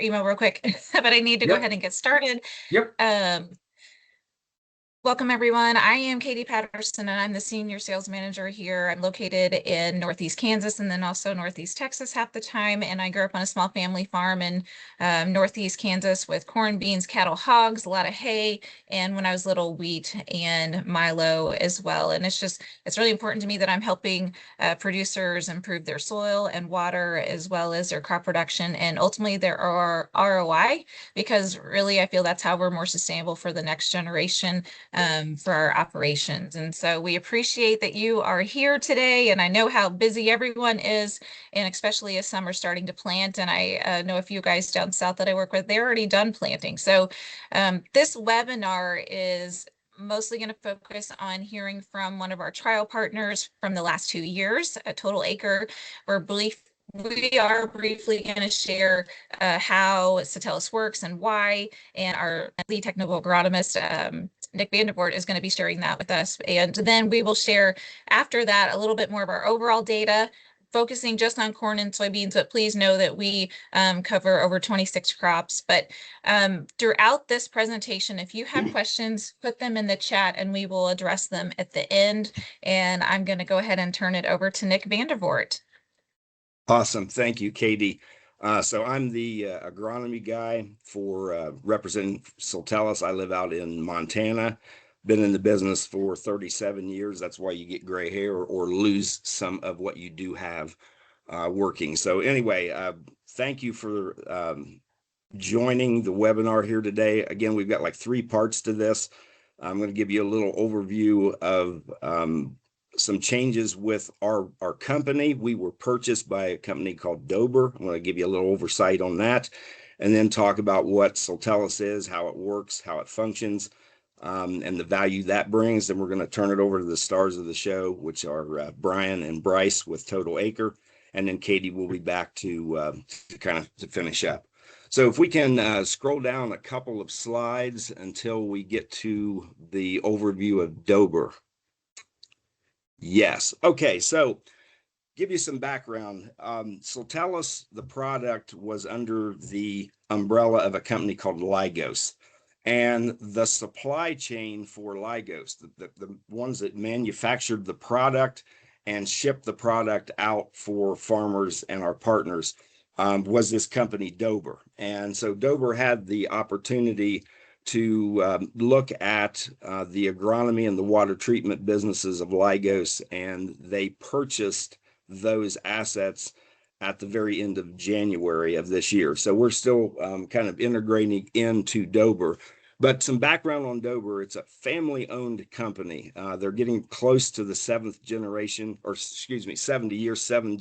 email real quick, but I need to go ahead Yep. and get started. Yep. Um, Welcome, everyone. I am Katie Patterson, and I'm the Senior Sales Manager here. I'm located in Northeast Kansas and then also Northeast Texas half the time. And I grew up on a small family farm in Northeast Kansas with corn, beans, cattle, hogs, a lot of hay, and when I was little, wheat and Milo as well. And it's really important to me that I'm helping producers improve their soil and water as well as their crop production and ultimately their ROI, because really I feel that's how we're more sustainable for the next generation for our operations. And so we appreciate that you are here today. And I know how busy everyone is, and especially as summer's starting to plant. And I know a few guys down south that I work with, they're already done planting. So this webinar is mostly going to focus on hearing from one of our trial partners from the last 2 years at Total Acre. We are briefly going to share how Soltellus works and why, and our lead technical agronomist, Nick Vandervoort, is going to be sharing that with us. And then we will share after that a little bit more of our overall data, focusing just on corn and soybeans, but please know that we cover over 26 crops. But throughout this presentation, if you have questions, put them in the chat and we will address them at the end. And I'm going to go ahead and turn it over to Nick Vandervoort. Awesome. Thank you, Katie. So I'm the agronomy guy for representing Soltellus. I live out in Montana. Been in the business for 37 years. That's why you get gray hair or lose some of what you do have working. So anyway, thank you for joining the webinar here today. Again, we've got like 3 parts to this. I'm going to give you a little overview of some changes with our company. We were purchased by a company called Dober. I'm going to give you a little oversight on that, and then talk about what Soltellus is, how it works, how it functions, and the value that brings. Then we're going to turn it over to the stars of the show, which are Brian and Bryce with Total Acre, and then Katie will be back to kind of to finish up. So if we can scroll down a couple of slides until we get to the overview of Dober. Yes. Okay. So give you some background. Soltellus, the product, was under the umbrella of a company called Lygos. And the supply chain for Lygos, the ones that manufactured the product and shipped the product out for farmers and our partners, was this company Dober. And so Dober had the opportunity to look at the agronomy and the water treatment businesses of Lygos, and they purchased those assets at the very end of January of this year. So we're still kind of integrating into Dober. But some background on Dober: it's a family-owned company. They're getting close to the 7th generation, or excuse me, 70 years, 7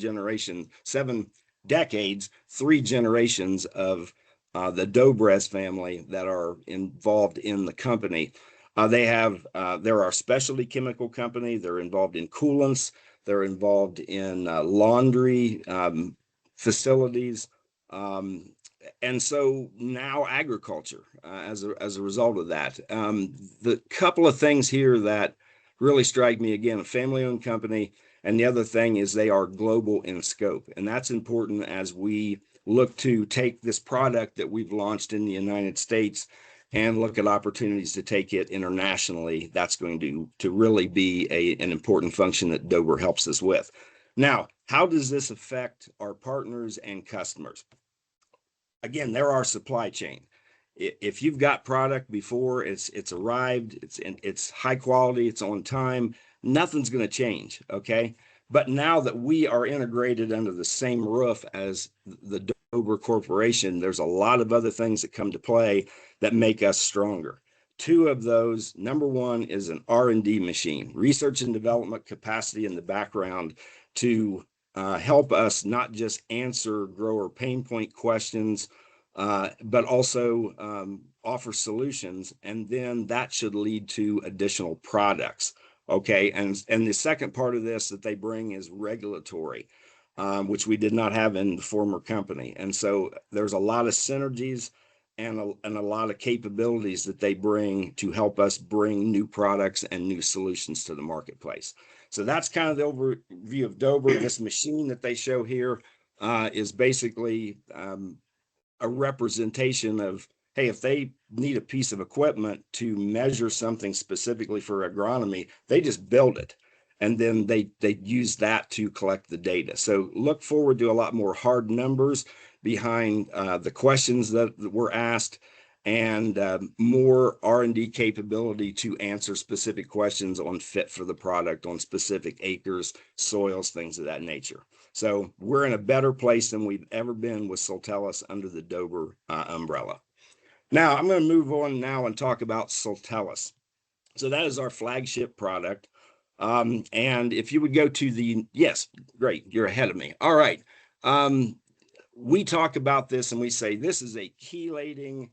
decades, 3 generations of the Dobres family that are involved in the company. They're our specialty chemical company. They're involved in coolants. They're involved in laundry facilities. And so now agriculture as a result of that. The couple of things here that really strike me: again, a family-owned company, and the other thing is they are global in scope. And that's important as we look to take this product that we've launched in the United States and look at opportunities to take it internationally. That's going to really be an important function that Dober helps us with. Now, how does this affect our partners and customers? Again, they're our supply chain. If you've got product before it's arrived, it's high quality, it's on time, nothing's going to change, okay? But now that we are integrated under the same roof as the Dober Corporation, there's a lot of other things that come to play that make us stronger. 2 of those: number 1 is an R&D machine, research and development capacity in the background to help us not just answer grower pain point questions, but also offer solutions, and then that should lead to additional products. Okay, and the second part of this that they bring is regulatory, which we did not have in the former company. And so there's a lot of synergies and a lot of capabilities that they bring to help us bring new products and new solutions to the marketplace. So that's kind of the overview of Dober. This machine that they show here is basically a representation of, hey, if they need a piece of equipment to measure something specifically for agronomy, they just build it. And then they use that to collect the data. So look forward to a lot more hard numbers behind the questions that were asked, and more R&D capability to answer specific questions on fit for the product, on specific acres, soils, things of that nature. So we're in a better place than we've ever been with Soltellus under the Dober umbrella. Now I'm going to move on now and talk about Soltellus. So that is our flagship product. And if you would go to the, yes, great, you're ahead of me. All right. We talk about this and we say this is a chelating,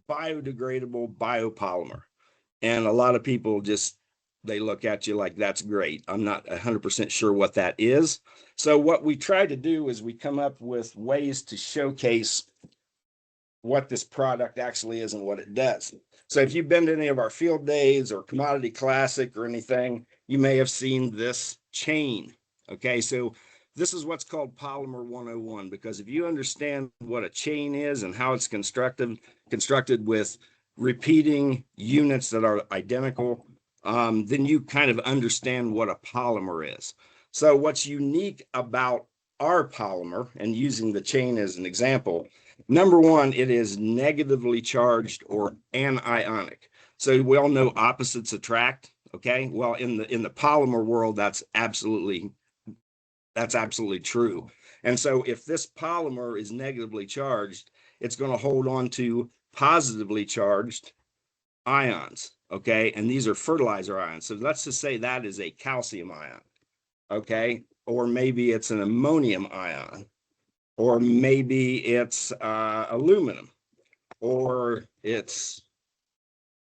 biodegradable biopolymer. And a lot of people just, they look at you like, that's great. I'm not 100% sure what that is. So what we try to do is we come up with ways to showcase what this product actually is and what it does. So if you've been to any of our field days or Commodity Classic or anything, you may have seen this chain. Okay, so this is what's called Polymer 101, because if you understand what a chain is and how it's constructed with repeating units that are identical, then you kind of understand what a polymer is. So what's unique about our polymer, and using the chain as an example, number one, it is negatively charged or anionic. So we all know opposites attract. Okay, well, in the polymer world, that's absolutely true. And so if this polymer is negatively charged, it's going to hold on to positively charged ions. Okay, and these are fertilizer ions. So let's just say that is a calcium ion. Okay, or maybe it's an ammonium ion, or maybe it's aluminum, or it's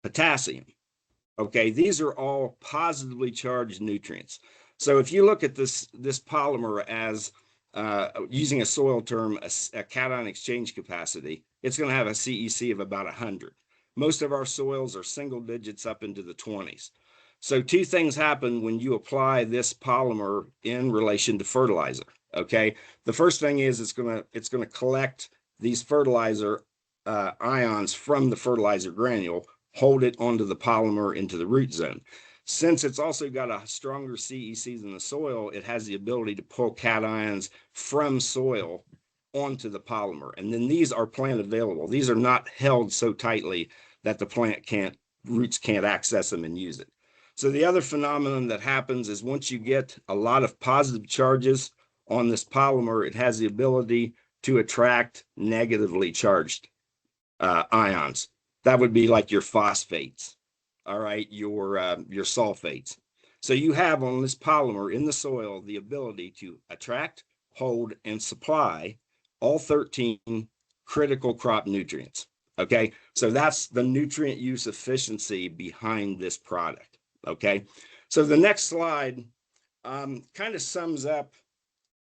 potassium. Okay, these are all positively charged nutrients. So if you look at this polymer as using a soil term, a cation exchange capacity, it's going to have a CEC of about 100. Most of our soils are single digits up into the 20s. So two things happen when you apply this polymer in relation to fertilizer. Okay, the first thing is it's going to collect these fertilizer ions from the fertilizer granule, hold it onto the polymer into the root zone. Since it's also got a stronger CEC than the soil, it has the ability to pull cations from soil onto the polymer. And then these are plant available. These are not held so tightly that the roots can't access them and use it. So the other phenomenon that happens is once you get a lot of positive charges on this polymer, it has the ability to attract negatively charged ions. That would be like your phosphates, all right, your sulfates. So you have on this polymer in the soil the ability to attract, hold, and supply all 13 critical crop nutrients. Okay, so that's the nutrient use efficiency behind this product. Okay, so the next slide kind of sums up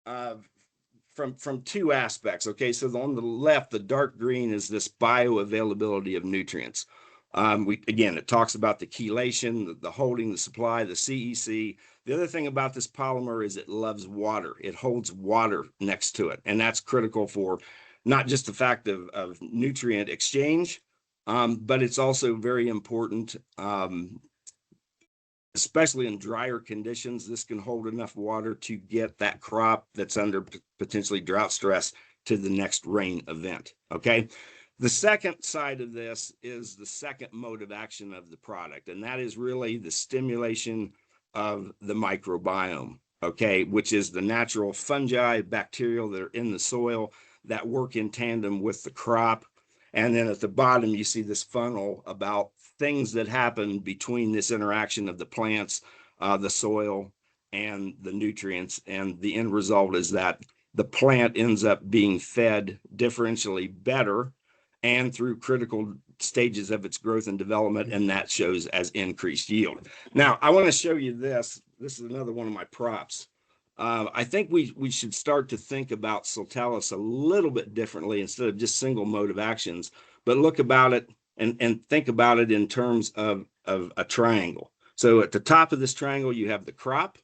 from two aspects. Okay, so on the left, the dark green is this bioavailability of nutrients. Again, it talks about the chelation, the holding, the supply, the CEC. The other thing about this polymer is it loves water. It holds water next to it, and that's critical for not just the fact of nutrient exchange, but it's also very important, especially in drier conditions. This can hold enough water to get that crop that's under potentially drought stress to the next rain event. Okay. The second side of this is the second mode of action of the product, and that is really the stimulation of the microbiome, okay, which is the natural fungi, bacterial that are in the soil that work in tandem with the crop. And then at the bottom, you see this funnel about things that happen between this interaction of the plants, the soil, and the nutrients. And the end result is that the plant ends up being fed differentially better and through critical stages of its growth and development, and that shows as increased yield. Now, I want to show you this. This is another one of my props. I think we should start to think about Soltellus a little bit differently instead of just single mode of actions, but look about it and think about it in terms of a triangle. So at the top of this triangle, you have the crop,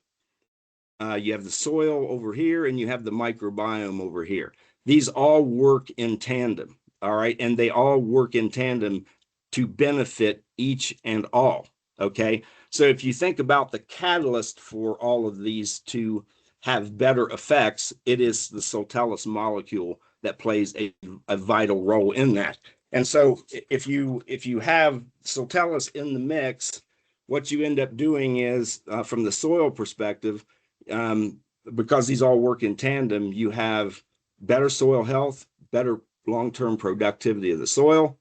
you have the soil over here, and you have the microbiome over here. These all work in tandem. All right. And they all work in tandem to benefit each and all. Okay. So if you think about the catalyst for all of these to have better effects, it is the Soltellus molecule that plays a vital role in that. And so if you have Soltellus in the mix, what you end up doing is from the soil perspective, um, because these all work in tandem, you have better soil health, better long-term productivity of the soil.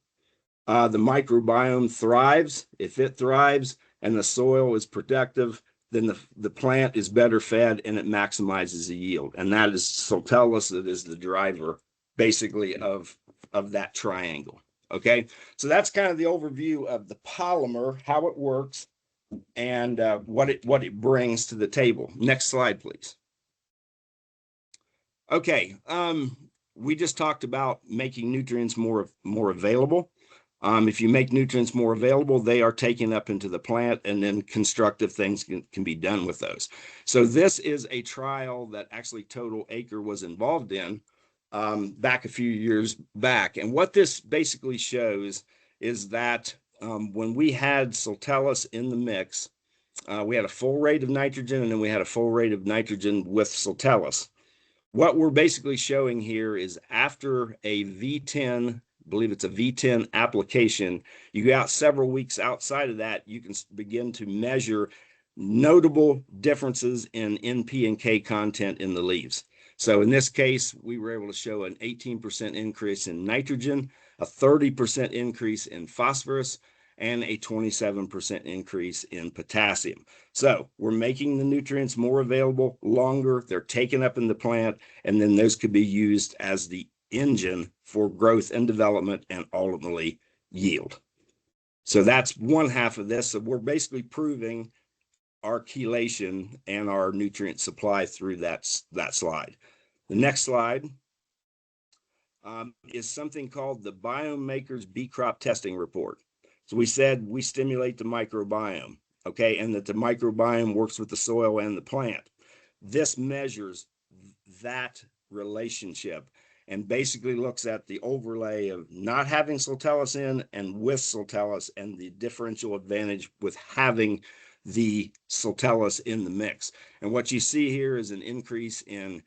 The microbiome thrives. If it thrives and the soil is productive, then the plant is better fed and it maximizes the yield. And that is Soltellus, that is the driver basically of that triangle. Okay, so that's kind of the overview of the polymer, how it works, and what it brings to the table. Next slide, please. Okay, we just talked about making nutrients more available. If you make nutrients more available, they are taken up into the plant, and then constructive things can be done with those. So this is a trial that actually Total Acre was involved in back a few years back. And what this basically shows is that when we had Soltellus in the mix, we had a full rate of nitrogen, and then we had a full rate of nitrogen with Soltellus. What we're basically showing here is after a V10, I believe it's a V10 application, you go out several weeks outside of that, you can begin to measure notable differences in NP and K content in the leaves. So in this case, we were able to show an 18% increase in nitrogen, a 30% increase in phosphorus, and a 27% increase in potassium. So we're making the nutrients more available longer, they're taken up in the plant, and then those could be used as the engine for growth and development and ultimately yield. So that's one half of this. So we're basically proving our chelation and our nutrient supply through that slide. The next slide is something called the Biomaker's Bee Crop Testing Report. So we said we stimulate the microbiome, okay, and that the microbiome works with the soil and the plant. This measures that relationship and basically looks at the overlay of not having Soltellus in and with Soltellus, and the differential advantage with having the Soltellus in the mix. And what you see here is an increase in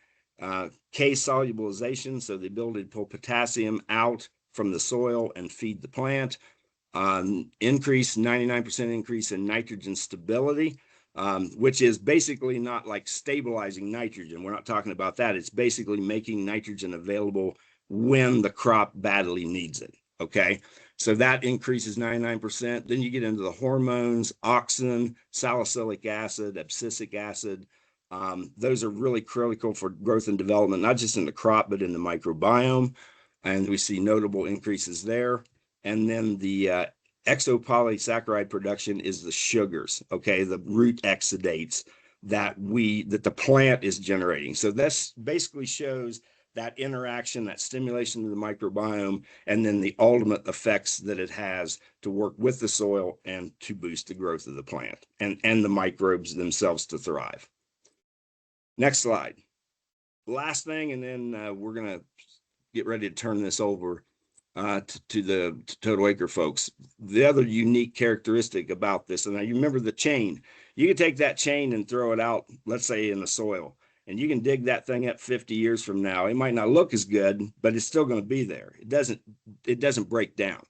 K solubilization, so the ability to pull potassium out from the soil and feed the plant. 99% increase in nitrogen stability, which is basically not like stabilizing nitrogen. We're not talking about that. It's basically making nitrogen available when the crop badly needs it. Okay, so that increases 99%. Then you get into the hormones, auxin, salicylic acid, abscisic acid. Those are really critical for growth and development, not just in the crop, but in the microbiome. And we see notable increases there. And then the exopolysaccharide production is the sugars, okay, the root exudates that the plant is generating. So this basically shows that interaction, that stimulation of the microbiome, and then the ultimate effects that it has to work with the soil and to boost the growth of the plant and the microbes themselves to thrive. Next slide. Last thing, and then we're going to get ready to turn this over to the Total Acre folks. The other unique characteristic about this, and now you remember the chain, you can take that chain and throw it out, let's say in the soil, and you can dig that thing up 50 years from now. It might not look as good, but it's still going to be there. It doesn't break down.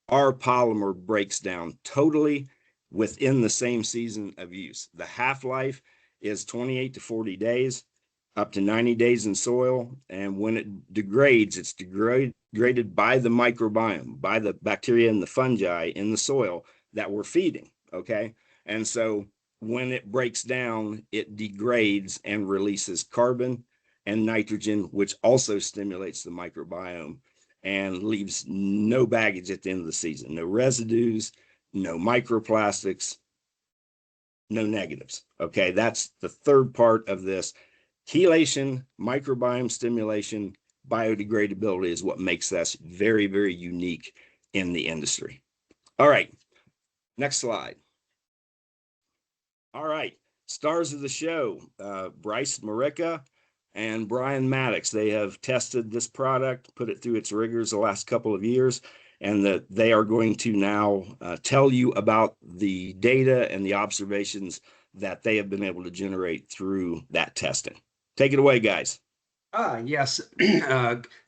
Our polymer breaks down totally within the same season of use. The half-life is 28 to 40 days, up to 90 days in soil. And when it degrades, it's degraded by the microbiome, by the bacteria and the fungi in the soil that we're feeding, okay? And so when it breaks down, it degrades and releases carbon and nitrogen, which also stimulates the microbiome and leaves no baggage at the end of the season, no residues, no microplastics, no negatives, okay? That's the third part of this. Chelation, microbiome stimulation, biodegradability is what makes us very, very unique in the industry. All right, next slide. All right, stars of the show, Bryce, Mericka, and Brian Mattix. They have tested this product, put it through its rigors the last couple of years, and that they are going to now tell you about the data and the observations that they have been able to generate through that testing. Take it away, guys. Yes.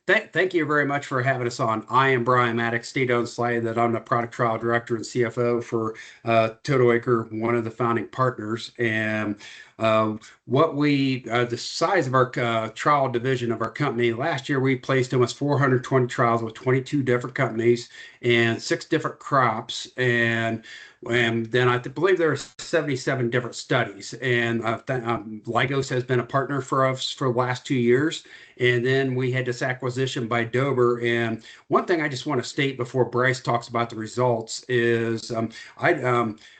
Thank you very much for having us on. I am Brian Mattix, state-owned slide that I'm the product trial director and CFO for Total Acre, one of the founding partners. And the size of our trial division of our company, last year we placed almost 420 trials with 22 different companies and 6 different crops. And then I believe there are 77 different studies. And Lygos has been a partner for us for the last 2 years. And then we had this acquisition by Dover. And one thing I just want to state before Bryce talks about the results is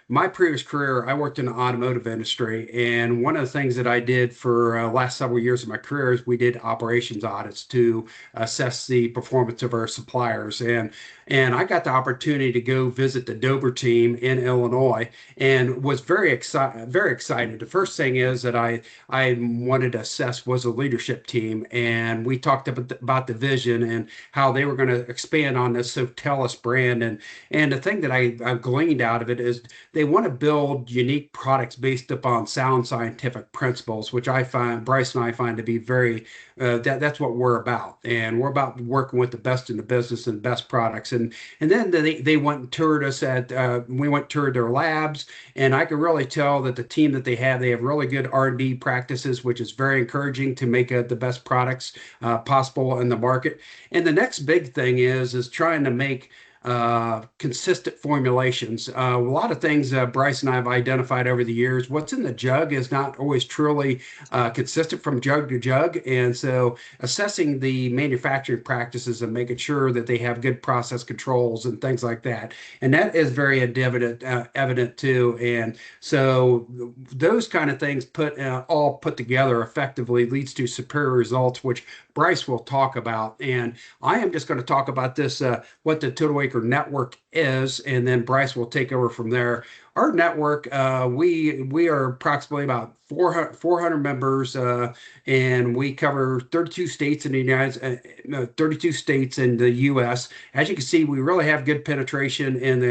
my previous career, I worked in the automotive industry. And one of the things that I did for last several years of my career is we did operations audits to assess the performance of our suppliers. And I got the opportunity to go visit the Dover team in Illinois and was very excited. The first thing is that I wanted to assess was a leadership team, and we talked about the vision and how they were going to expand on this Soltellus brand. And the thing that I've gleaned out of it is they want to build unique products based upon sound scientific principles, which I find Bryce and I find to be very that's what we're about. And we're about working with the best in the business and best products. And then they went and toured us we went toured their labs, and I could really tell that the team that they have really good R&D practices, which is very encouraging to make the best products possible in the market. And the next big thing is trying to make consistent formulations. A lot of things Bryce and I have identified over the years. What's in the jug is not always truly consistent from jug to jug. And so assessing the manufacturing practices and making sure that they have good process controls and things like that. And that is very evident too. And so those kind of things all put together effectively leads to superior results, which Bryce will talk about. And I am just going to talk about this, what the Total Acre network is, and then Bryce will take over from there. Our network, we are approximately about 400 members, and we cover 32 states in the 32 states in the U.S. As you can see, we really have good penetration in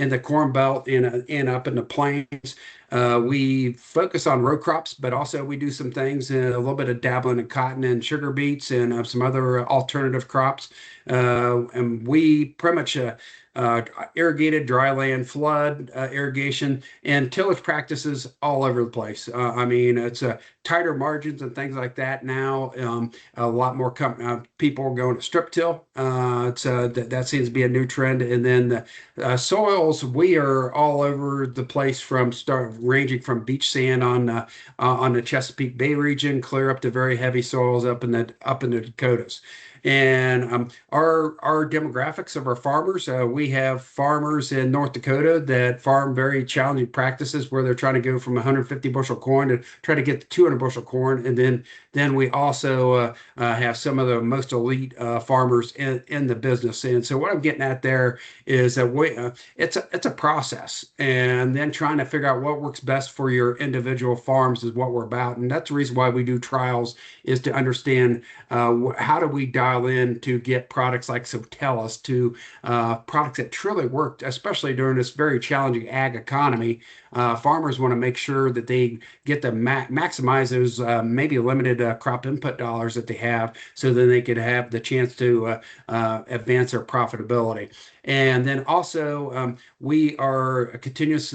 the Corn Belt and up in the plains. We focus on row crops, but also we do some things, a little bit of dabbling in cotton and sugar beets and some other alternative crops. And we pretty much irrigated dry land, flood irrigation, and tillage practices all over the place. I mean, it's tighter margins and things like that now. A lot more people are going to strip till. That seems to be a new trend. And then the soils, we are all over the place ranging from beach sand on the Chesapeake Bay region, clear up to very heavy soils up in the Dakotas. And our demographics of our farmers, we have farmers in North Dakota that farm very challenging practices where they're trying to go from 150 bushel corn to try to get to 200 bushel corn. And then we also have some of the most elite farmers in the business. And so what I'm getting at there is that it's a process, and then trying to figure out what works best for your individual farms is what we're about. And that's the reason why we do trials, is to understand how do we dial in to get products like Soltellus to products that truly work, especially during this very challenging ag economy. Farmers want to make sure that they get to maximize those maybe limited crop input dollars that they have, so then they could have the chance to advance their profitability. And then also, we are a continuous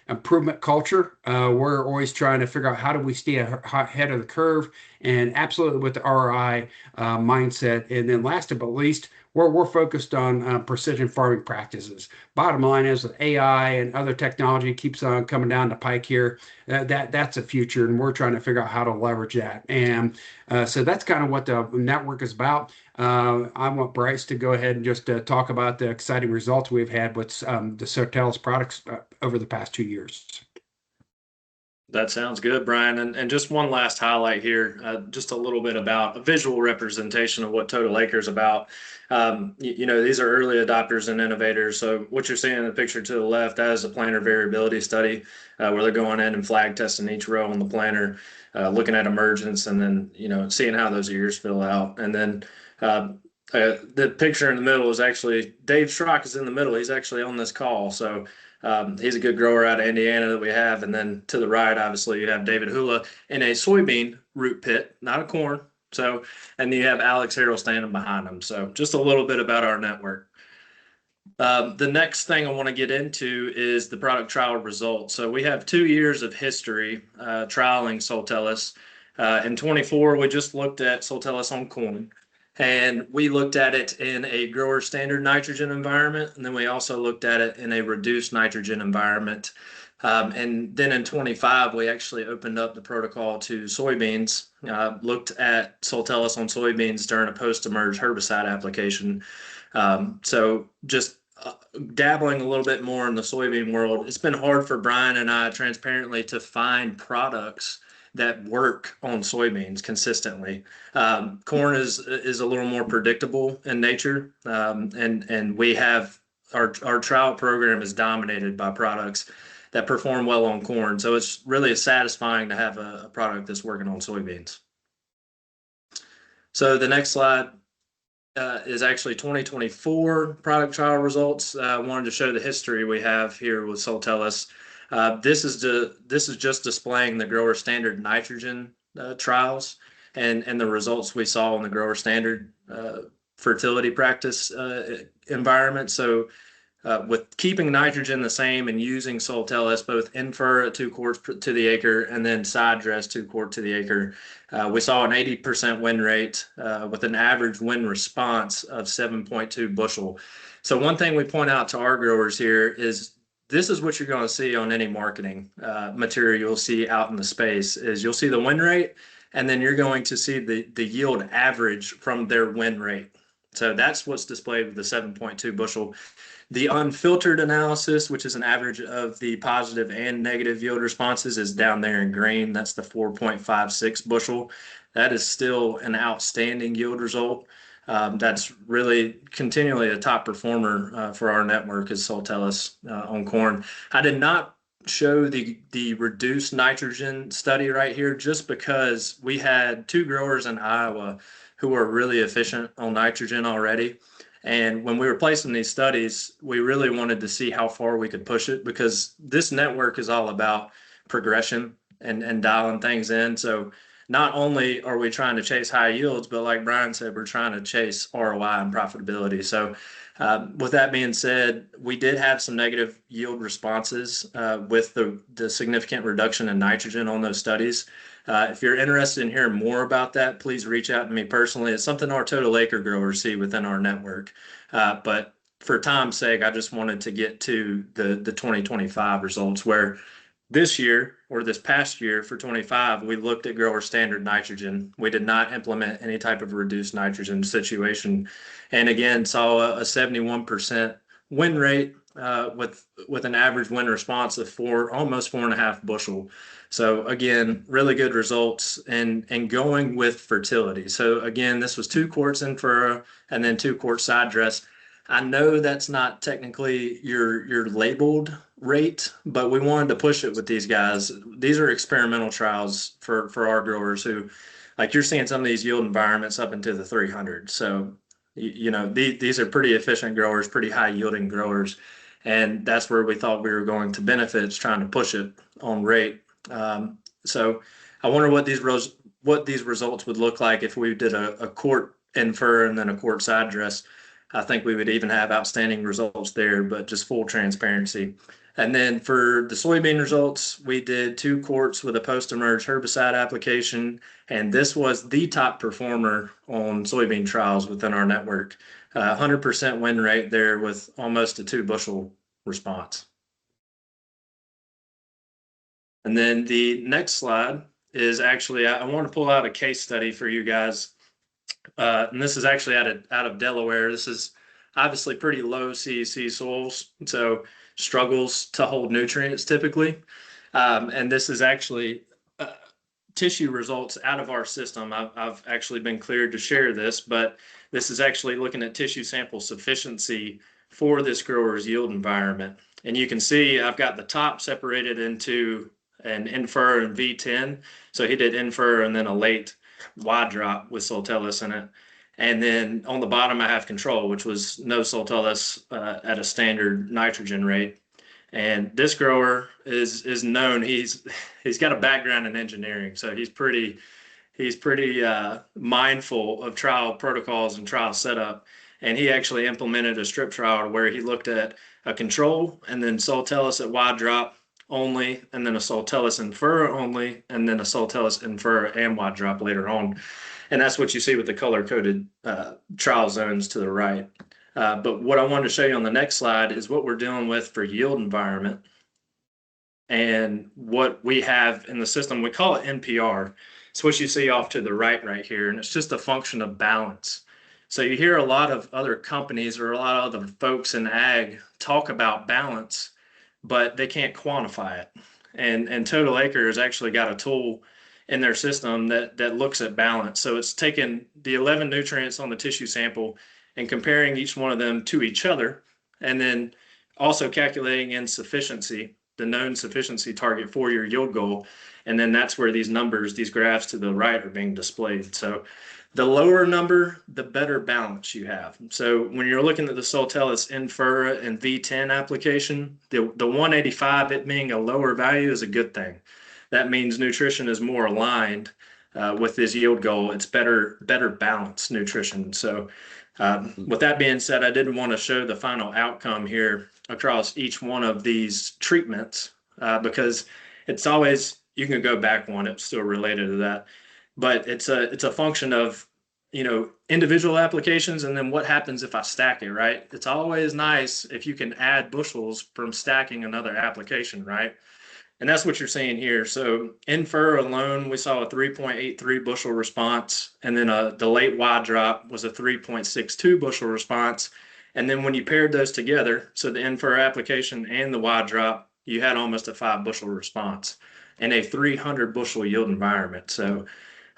improvement culture. We're always trying to figure out how do we stay ahead of the curve, and absolutely with the ROI mindset. And then last but not least, we're focused on precision farming practices. Bottom line is that AI and other technology keeps on coming down the pike here. That's a future, and we're trying to figure out how to leverage that. And so that's kind of what the network is about. I want Bryce to go ahead and just talk about the exciting results we've had with the Soltellus products over the past 2 years. That sounds good, Brian. And just one last highlight here, just a little bit about a visual representation of what Total Acre is about. These are early adopters and innovators. So what you're seeing in the picture to the left, that is a planter variability study where they're going in and flag testing each row on the planter, looking at emergence, and then, seeing how those ears fill out. And then the picture in the middle is actually Dave Schrock is in the middle. He's actually on this call. So he's a good grower out of Indiana that we have. And then to the right, obviously, you have David Hula in a soybean root pit, not a corn. So, and you have Alex Harrell standing behind him. So just a little bit about our network. The next thing I want to get into is the product trial results. So we have 2 years of history trialing Soltellus. In 24, we just looked at Soltellus on corn. And we looked at it in a grower standard nitrogen environment, and then we also looked at it in a reduced nitrogen environment. And then in 25, we actually opened up the protocol to soybeans, looked at Soltellus on soybeans during a post-emerge herbicide application. So just dabbling a little bit more in the soybean world, it's been hard for Brian and I transparently to find products that work on soybeans consistently. Corn is a little more predictable in nature, and we have our trial program is dominated by products that perform well on corn. So it's really satisfying to have a product that's working on soybeans. So the next slide is actually 2024 product trial results. I wanted to show the history we have here with Soltellus. This is just displaying the grower standard nitrogen trials and the results we saw in the grower standard fertility practice environment. So with keeping nitrogen the same and using Soltellus, both in-furrow at 2 quarts to the acre and then side dress 2 quart to the acre, we saw an 80% win rate with an average win response of 7.2 bushel. So one thing we point out to our growers here is this is what you're going to see on any marketing material you'll see out in the space is you'll see the win rate, and then you're going to see the yield average from their win rate. So that's what's displayed with the 7.2 bushel. The unfiltered analysis, which is an average of the positive and negative yield responses, is down there in green. That's the 4.56 bushel. That is still an outstanding yield result. That's really continually a top performer for our network is Soltellus on corn. I did not show the reduced nitrogen study right here just because we had 2 growers in Iowa who are really efficient on nitrogen already. And when we were placing these studies, we really wanted to see how far we could push it because this network is all about progression and dialing things in. So not only are we trying to chase high yields, but like Brian said, we're trying to chase ROI and profitability. So with that being said, we did have some negative yield responses with the significant reduction in nitrogen on those studies. If you're interested in hearing more about that, please reach out to me personally. It's something our Total Acre growers see within our network. But for time's sake, I just wanted to get to the 2025 results where this year or this past year for 25, we looked at grower standard nitrogen. We did not implement any type of reduced nitrogen situation. And again, saw a 71% win rate with an average win response of almost 4.5 bushel. So again, really good results and going with fertility. So again, this was 2 quarts in furrow and then 2 quarts side dress. I know that's not technically your labeled rate, but we wanted to push it with these guys. These are experimental trials for our growers who, like you're seeing some of these yield environments up into the 300. So, these are pretty efficient growers, pretty high yielding growers. And that's where we thought we were going to benefit, is trying to push it on rate. So I wonder what these results would look like if we did a quart in fur and then a quart side dress. I think we would even have outstanding results there, but just full transparency. And then for the soybean results, we did 2 quarts with a post-emerge herbicide application, and this was the top performer on soybean trials within our network. 100% win rate there with almost a 2 bushel response. And then the next slide is actually, I want to pull out a case study for you guys. And this is actually out of Delaware. This is obviously pretty low CEC soils, so struggles to hold nutrients typically. And this is actually tissue results out of our system. I've actually been cleared to share this, but this is actually looking at tissue sample sufficiency for this grower's yield environment. And you can see I've got the top separated into an infer and V10. So he did infer and then a late wide drop with Soltellus in it. And then on the bottom, I have control, which was no Soltellus at a standard nitrogen rate. And this grower is known. He's got a background in engineering, so he's pretty mindful of trial protocols and trial setup. And he actually implemented a strip trial where he looked at a control and then Soltellus at wide drop only, and then a Soltellus infer only, and then a Soltellus infer and wide drop later on. And that's what you see with the color-coded trial zones to the right. But what I wanted to show you on the next slide is what we're dealing with for yield environment and what we have in the system. We call it NPR. It's what you see off to the right here, and it's just a function of balance. So you hear a lot of other companies or a lot of other folks in ag talk about balance, but they can't quantify it. And Total Acre has actually got a tool in their system that looks at balance. So it's taken the 11 nutrients on the tissue sample and comparing each one of them to each other, and then also calculating in sufficiency, the known sufficiency target for your yield goal. And then that's where these numbers, these graphs to the right are being displayed. So the lower number, the better balance you have. So when you're looking at the Soltellus Infera and V10 application, the 185, it being a lower value, is a good thing. That means nutrition is more aligned with this yield goal. It's better balanced nutrition. So with that being said, I did want to show the final outcome here across each one of these treatments because it's always, you can go back one, it's still related to that, but it's a function of, you know, individual applications and then what happens if I stack it, right? It's always nice if you can add bushels from stacking another application, right? And that's what you're seeing here. So infer alone, we saw a 3.83 bushel response, and then the late wide drop was a 3.62 bushel response. And then when you paired those together, so the infer application and the wide drop, you had almost a 5 bushel response in a 300 bushel yield environment. So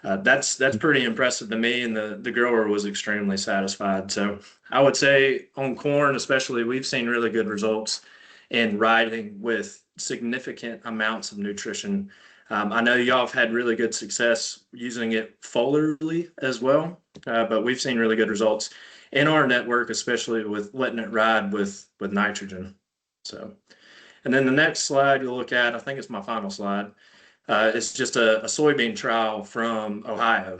that's pretty impressive to me, and the grower was extremely satisfied. So I would say on corn especially, we've seen really good results in riding with significant amounts of nutrition. I know y'all have had really good success using it foliarly as well, but we've seen really good results in our network, especially with letting it ride with nitrogen. So, and then the next slide you'll look at, I think it's my final slide, it's just a soybean trial from Ohio.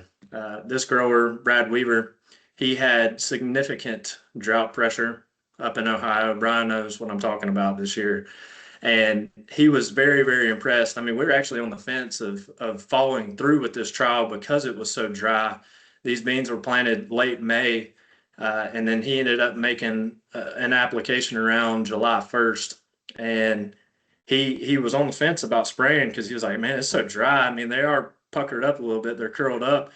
This grower, Brad Weaver, he had significant drought pressure up in Ohio. Brian knows what I'm talking about this year. And he was very, very impressed. I mean, we were actually on the fence of following through with this trial because it was so dry. These beans were planted late May, and then he ended up making an application around July 1st. And he was on the fence about spraying because he was like, man, it's so dry. I mean, they are puckered up a little bit. They're curled up.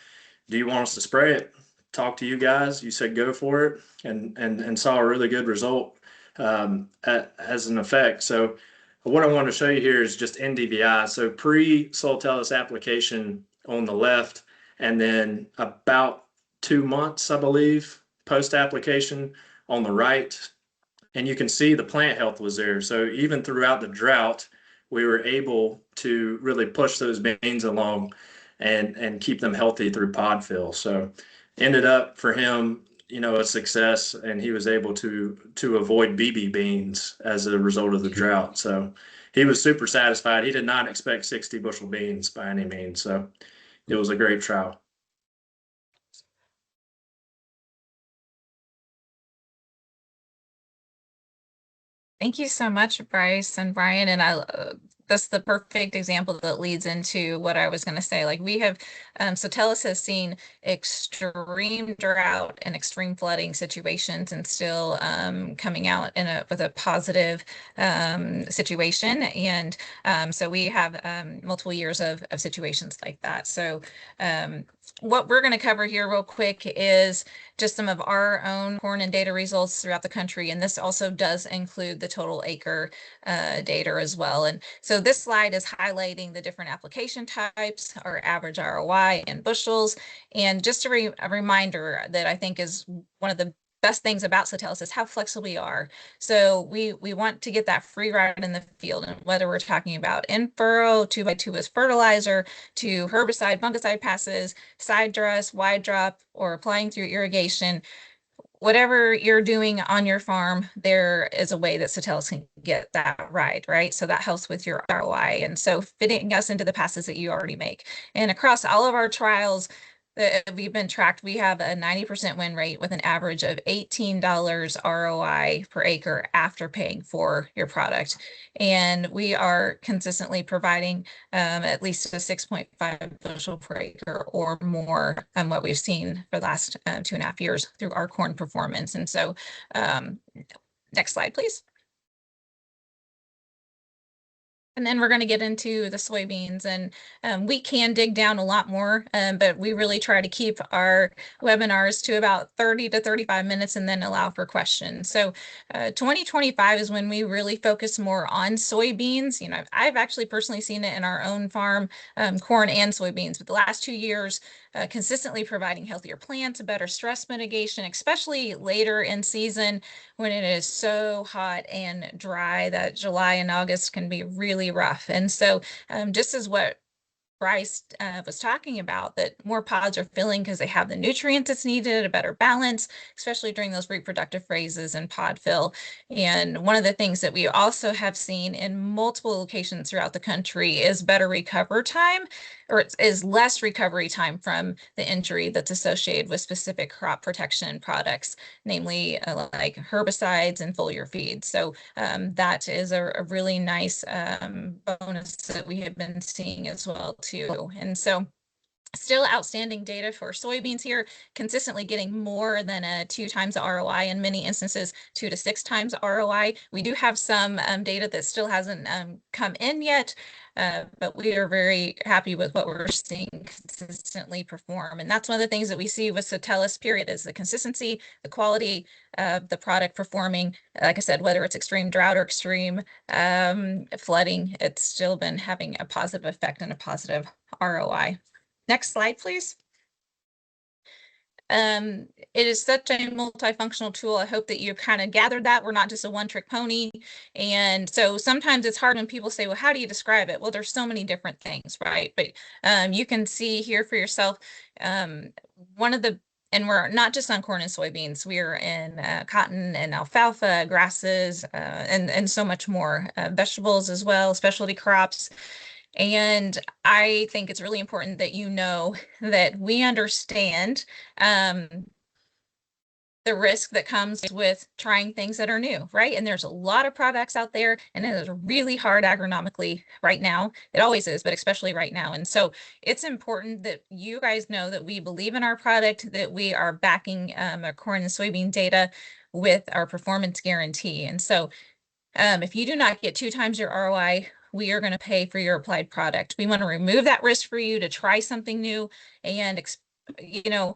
Do you want us to spray it? Talk to you guys. You said go for it, and saw a really good result as an effect. So what I want to show you here is just NDVI. So pre-Soltellus application on the left, and then about 2 months, I believe, post-application on the right. And you can see the plant health was there. So even throughout the drought, we were able to really push those beans along and keep them healthy through pod fill. So ended up for him, you know, a success, and he was able to avoid BB beans as a result of the drought. So he was super satisfied. He did not expect 60 bushel beans by any means. So it was a great trial. Thank you so much, Bryce and Brian. And that's the perfect example that leads into what I was going to say. Like we have, Soltellus has seen extreme drought and extreme flooding situations, and still coming out with a positive situation. And so we have multiple years of situations like that. So what we're going to cover here real quick is just some of our own corn and data results throughout the country. And this also does include the total acre data as well. And so this slide is highlighting the different application types, our average ROI in bushels. And just a reminder that I think is one of the best things about Soltellus is how flexible we are. So we want to get that free ride in the field, and whether we're talking about in furrow, 2x2 with fertilizer, to herbicide, fungicide passes, side dress, wide drop, or applying through irrigation, whatever you're doing on your farm, there is a way that Soltellus can get that right? So that helps with your ROI. And so fitting us into the passes that you already make. And across all of our trials that we've been tracked, we have a 90% win rate with an average of $18 ROI per acre after paying for your product. And we are consistently providing at least a 6.5 bushel per acre or more what we've seen for the last 2.5 years through our corn performance. And so next slide, please. And then we're going to get into the soybeans, and we can dig down a lot more, but we really try to keep our webinars to about 30 to 35 minutes and then allow for questions. So 2025 is when we really focus more on soybeans. You know, I've actually personally seen it in our own farm, corn and soybeans, but the last 2 years, consistently providing healthier plants, better stress mitigation, especially later in season when it is so hot and dry that July and August can be really rough. And so just as what Bryce was talking about, that more pods are filling because they have the nutrients that's needed, a better balance, especially during those reproductive phases and pod fill. And one of the things that we also have seen in multiple locations throughout the country is better recovery time, or is less recovery time from the injury that's associated with specific crop protection products, namely like herbicides and foliar feeds. So that is a really nice bonus that we have been seeing as well too. And so still outstanding data for soybeans here, consistently getting more than a 2 times the ROI, in many instances 2 to 6 times ROI. We do have some data that still hasn't come in yet, but we are very happy with what we're seeing consistently perform. And that's one of the things that we see with Soltellus, period, is the consistency, the quality of the product performing. Like I said, whether it's extreme drought or extreme flooding, it's still been having a positive effect and a positive ROI. Next slide, please. It is such a multifunctional tool. I hope that you kind of gathered that we're not just a one-trick pony. And so sometimes it's hard when people say, well, how do you describe it? Well, there's so many different things, right? But you can see here for yourself, one of the, and we're not just on corn and soybeans, we're in cotton and alfalfa, grasses, and so much more, vegetables as well, specialty crops. And I think it's really important that you know that we understand the risk that comes with trying things that are new, right? And there's a lot of products out there, and it is really hard agronomically right now. It always is, but especially right now. And so it's important that you guys know that we believe in our product, that we are backing our corn and soybean data with our performance guarantee. And so if you do not get 2 times your ROI, we are going to pay for your applied product. We want to remove that risk for you to try something new. And, you know,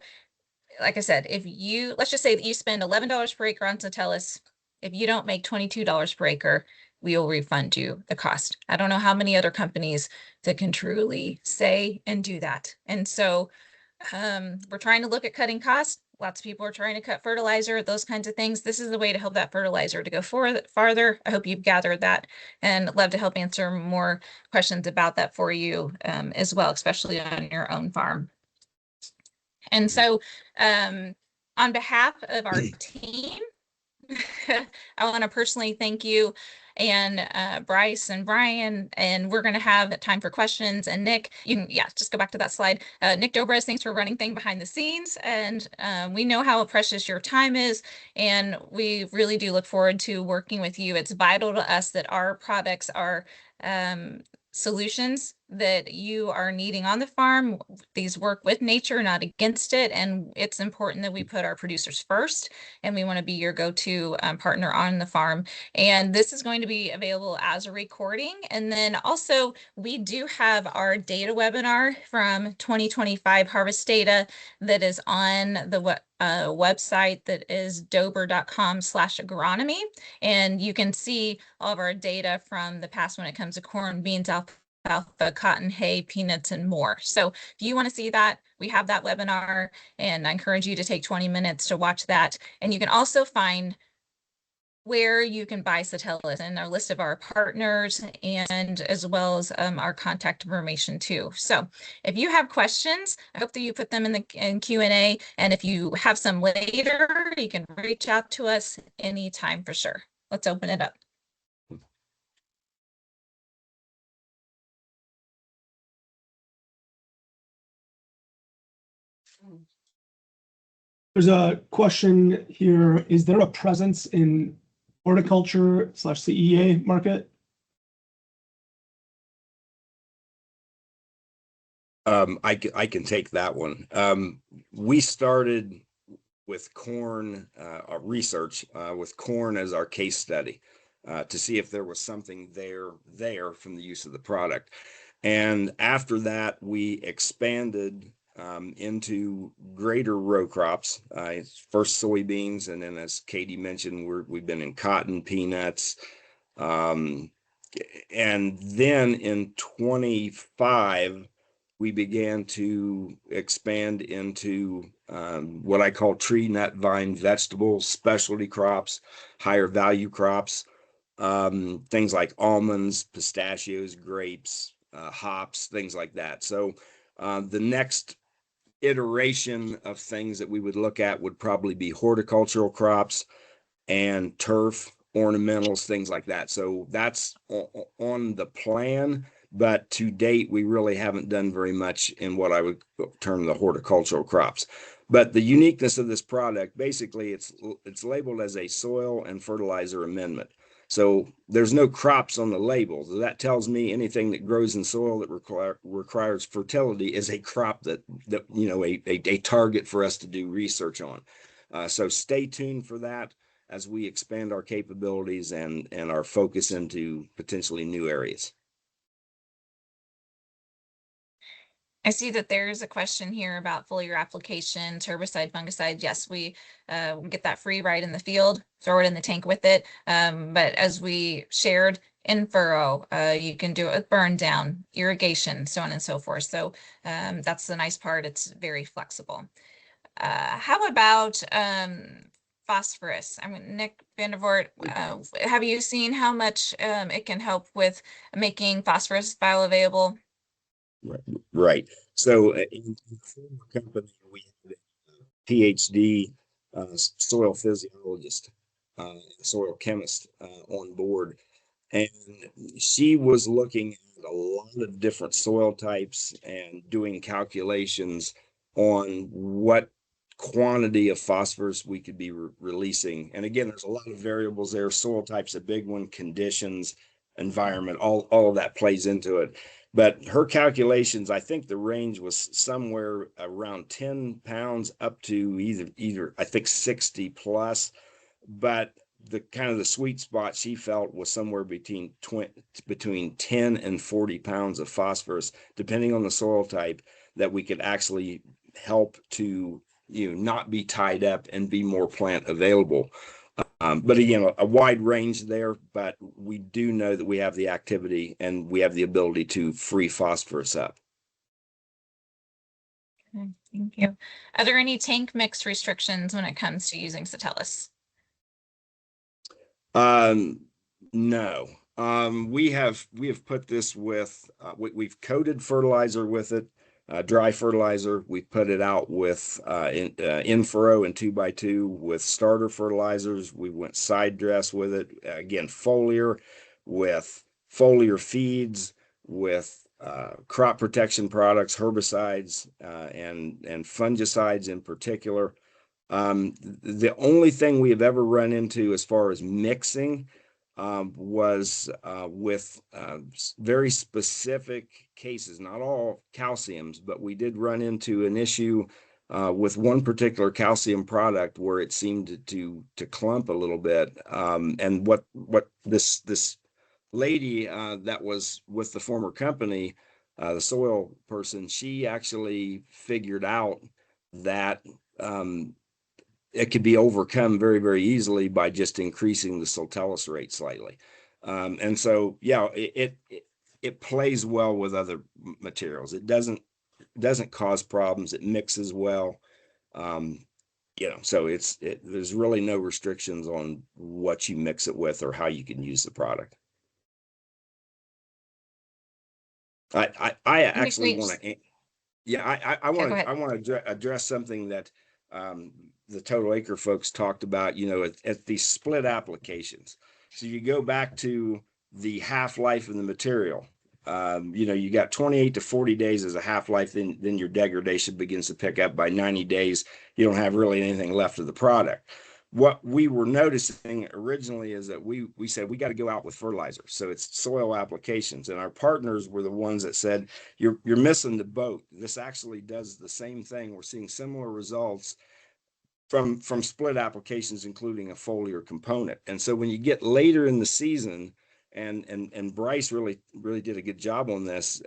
like I said, if you, let's just say that you spend $11 per acre on Soltellus, if you don't make $22 per acre, we will refund you the cost. I don't know how many other companies that can truly say and do that. And so we're trying to look at cutting costs. Lots of people are trying to cut fertilizer, those kinds of things. This is the way to help that fertilizer to go farther. I hope you've gathered that, and love to help answer more questions about that for you as well, especially on your own farm. And so on behalf of our team, I want to personally thank you and Bryce and Brian, and we're going to have time for questions. And Nick, you can, yeah, just go back to that slide. Nick Dobres, thanks for running things behind the scenes. And we know how precious your time is, and we really do look forward to working with you. It's vital to us that our products are solutions that you are needing on the farm. These work with nature, not against it. And it's important that we put our producers first, and we want to be your go-to partner on the farm. And this is going to be available as a recording. And then also we do have our data webinar from 2025 harvest data that is on the website that is dober.com/agronomy. And you can see all of our data from the past when it comes to corn, beans, alfalfa, cotton, hay, peanuts, and more. So if you want to see that, we have that webinar, and I encourage you to take 20 minutes to watch that. And you can also find where you can buy Soltellus and our list of our partners, and as well as our contact information too. So if you have questions, I hope that you put them in the Q&A. And if you have some later, you can reach out to us anytime for sure. Let's open it up. There's a question here. Is there a presence in horticulture/CEA market? I can take that one. We started with corn research with corn as our case study to see if there was something there from the use of the product. And after that, we expanded into greater row crops, first soybeans, and then as Katie mentioned, we've been in cotton, peanuts, and then in 25 we began to expand into what I call tree, nut, vine, vegetables, specialty crops, higher value crops, things like almonds, pistachios, grapes, hops, things like that. So the next iteration of things that we would look at would probably be horticultural crops and turf, ornamentals, things like that. So that's on the plan, but to date, we really haven't done very much in what I would term the horticultural crops. But the uniqueness of this product, basically, it's labeled as a soil and fertilizer amendment. So there's no crops on the label. So that tells me anything that grows in soil that requires fertility is a crop that you know, a target for us to do research on. So stay tuned for that as we expand our capabilities and our focus into potentially new areas. I see that there's a question here about foliar application, herbicide, fungicide. Yes, we get that free right in the field, throw it in the tank with it. But as we shared in furrow, you can do it with burn down, irrigation, so on and so forth. So that's the nice part. It's very flexible. How about phosphorus? I mean, Nick Vandervoort, have you seen how much it can help with making phosphorus bioavailable? Right. So in the former company, we had a PhD soil physiologist, soil chemist on board, and she was looking at a lot of different soil types and doing calculations on what quantity of phosphorus we could be releasing. And again, there's a lot of variables there. Soil type's a big one, conditions, environment, all of that plays into it. But her calculations, I think the range was somewhere around 10 pounds up to either I think 60 plus. But the kind of the sweet spot she felt was somewhere between 10 and 40 pounds of phosphorus, depending on the soil type, that we could actually help to, you know, not be tied up and be more plant available. But again, a wide range there, but we do know that we have the activity and we have the ability to free phosphorus up. Okay, thank you. Are there any tank mix restrictions when it comes to using Soltellus? No. We have put this with we've coated fertilizer with it, dry fertilizer. We put it out with in furrow and 2x2 with starter fertilizers. We went side dress with it, again foliar, with foliar feeds, with crop protection products, herbicides, and fungicides in particular. The only thing we have ever run into as far as mixing was with very specific cases, not all calciums, but we did run into an issue with one particular calcium product where it seemed to clump a little bit. And what this lady that was with the former company, the soil person, she actually figured out that it could be overcome very, very easily by just increasing the Soltellus rate slightly. And so, yeah, it plays well with other materials. It doesn't cause problems. It mixes well. So there's really no restrictions on what you mix it with or how you can use the product. I actually want to, yeah, I want to address something that the Total Acre folks talked about, at these split applications. So you go back to the half-life of the material. You got 28 to 40 days as a half-life, then your degradation begins to pick up. By 90 days, you don't have really anything left of the product. What we were noticing originally is that we said we got to go out with fertilizer. So it's soil applications, and our partners were the ones that said, you're missing the boat. This actually does the same thing. We're seeing similar results from split applications, including a foliar component. And so when you get later in the season, and Bryce really did a good job on this,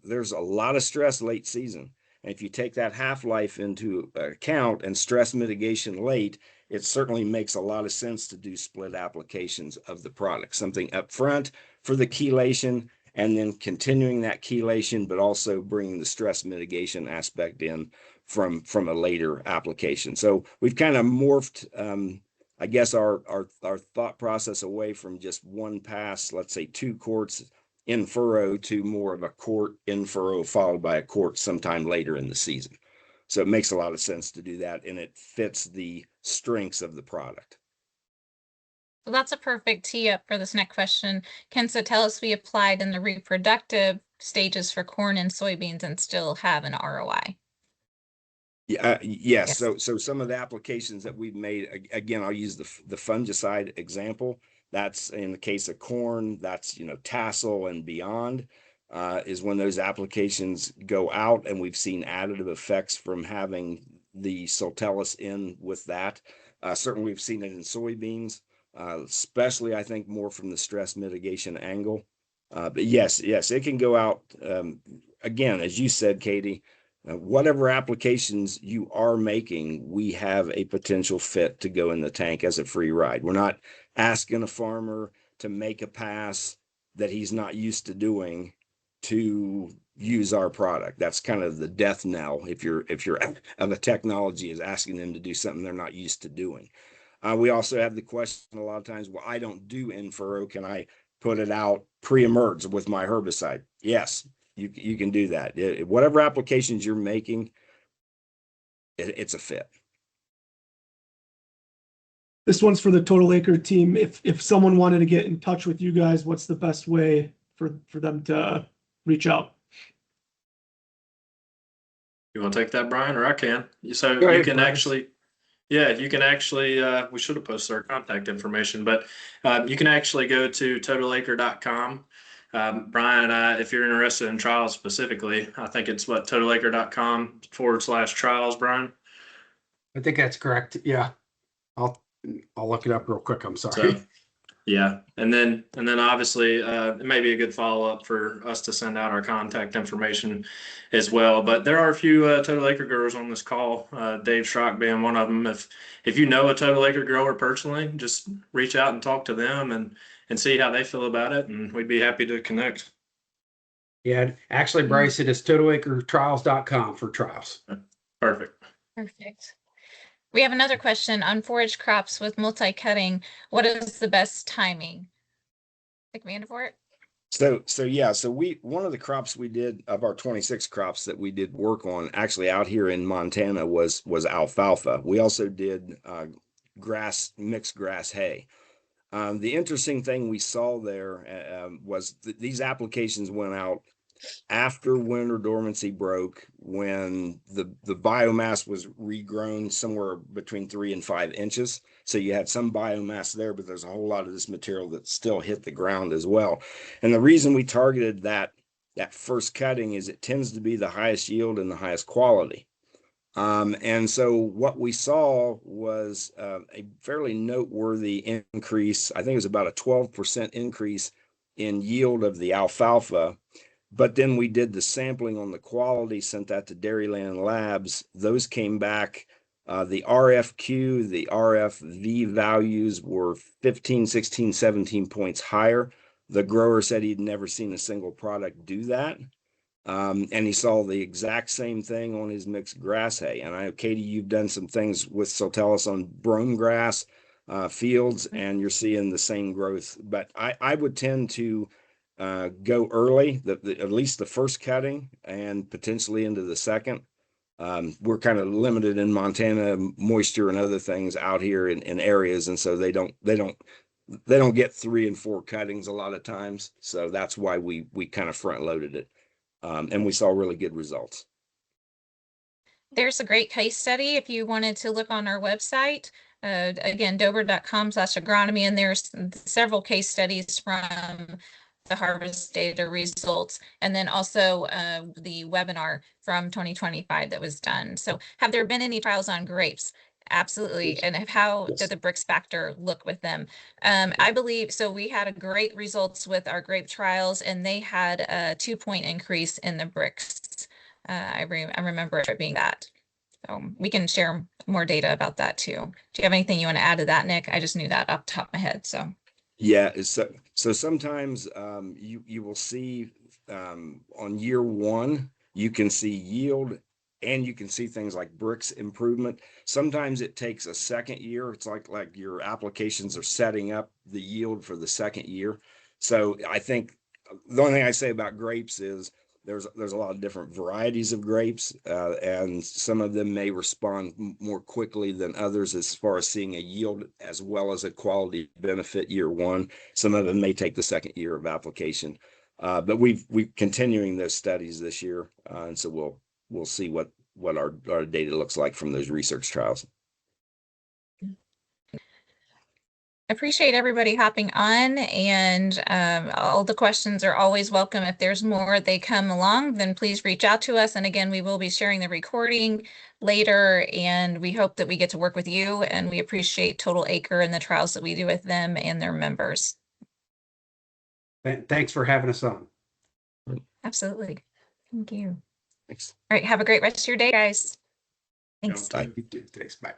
there's a lot of stress late season. And if you take that half-life into account and stress mitigation late, it certainly makes a lot of sense to do split applications of the product, something up front for the chelation, and then continuing that chelation, but also bringing the stress mitigation aspect in from a later application. So we've kind of morphed, I guess, our thought process away from just one pass, let's say 2 quarts in furrow, to more of a quart in furrow followed by a quart sometime later in the season. So it makes a lot of sense to do that, and it fits the strengths of the product. So that's a perfect tee up for this next question. Can Soltellus be applied in the reproductive stages for corn and soybeans and still have an ROI? Yeah, yes. Yes. So some of the applications that we've made, again, I'll use the fungicide example. That's in the case of corn, that's, tassel and beyond, is when those applications go out, and we've seen additive effects from having the Soltellus in with that. Certainly we've seen it in soybeans, especially I think more from the stress mitigation angle. But yes, it can go out, again, as you said, Katie, whatever applications you are making, we have a potential fit to go in the tank as a free ride. We're not asking a farmer to make a pass that he's not used to doing to use our product. That's kind of the death knell if you're of a technology, is asking them to do something they're not used to doing. We also have the question a lot of times, well, I don't do in furrow. Can I put it out pre-emerge with my herbicide? Yes, you can do that. Whatever applications you're making, it's a fit. This one's for the Total Acre team. If someone wanted to get in touch with you guys, what's the best way for them to reach out? You want to take that, Brian, or I can? So Go you ahead, can Bryce. actually, yeah, you can actually, we should have posted our contact information, but you can actually go to totalacre.com. Brian and I, if you're interested in trials specifically, I think it's totalacre.com/trials, Brian. I think that's correct. Yeah. I'll look it up real quick. I'm sorry. So, yeah. And then obviously it may be a good follow-up for us to send out our contact information as well. But there are a few Total Acre growers on this call, Dave Schrock being one of them. If you know a Total Acre grower personally, just reach out and talk to them and see how they feel about it, and we'd be happy to connect. Yeah, actually, Bryce, it is totalacretrials.com for trials. Perfect. Perfect. We have another question on forage crops with multi-cutting. What is the best timing? Like Vandervoort? So one of the crops we did of our 26 crops that we did work on actually out here in Montana was alfalfa. We also did mixed grass hay. The interesting thing we saw there was these applications went out after winter dormancy broke, when the biomass was regrown somewhere between 3 and 5 inches. So you had some biomass there, but there's a whole lot of this material that still hit the ground as well. And the reason we targeted that first cutting is it tends to be the highest yield and the highest quality. And so what we saw was a fairly noteworthy increase. I think it was about a 12% increase in yield of the alfalfa. But then we did the sampling on the quality, sent that to Dairyland Labs. Those came back. The RFQ, the RFV values were 15, 16, 17 points higher. The grower said he'd never seen a single product do that. And he saw the exact same thing on his mixed grass hay. And I know, Katie, you've done some things with Soltellus on brome grass fields, and you're seeing the same growth. But I would tend to go early, at least the first cutting, and potentially into the second. We're kind of limited in Montana, moisture and other things out here in areas, and so they don't get 3 and 4 cuttings a lot of times. So that's why we kind of front loaded it. And we saw really good results. There's a great case study if you wanted to look on our website. Again, dover.com/agronomy, and there's several case studies from the harvest data results, and then also the webinar from 2025 that was done. So have there been any trials on grapes? Absolutely. And how did the Brix factor look with them? I believe so. We had great results with our grape trials, and they had a 2-point increase in the Brix. I remember it being that. So we can share more data about that too. Do you have anything you want to add to that, Nick? I just knew that off the top of my head. So yeah, so sometimes you will see on year 1 you can see yield, and you can see things like Brix improvement. Sometimes it takes a second year. It's like your applications are setting up the yield for the second year. So I think the only thing I say about grapes is there's a lot of different varieties of grapes, and some of them may respond more quickly than others as far as seeing a yield as well as a quality benefit year 1. Some of them may take the second year of application, but we're continuing those studies this year, and so we'll see what our data looks like from those research trials. Appreciate everybody hopping on, and all the questions are always welcome. If there's more they come along, then please reach out to us. And again, we will be sharing the recording later, and we hope that we get to work with you, and we appreciate Total Acre and the trials that we do with them and their members. Thanks for having us on. Absolutely. Thank you. Thanks. All right. Have a great rest of your day, guys. Thanks. Bye. Thanks. Bye.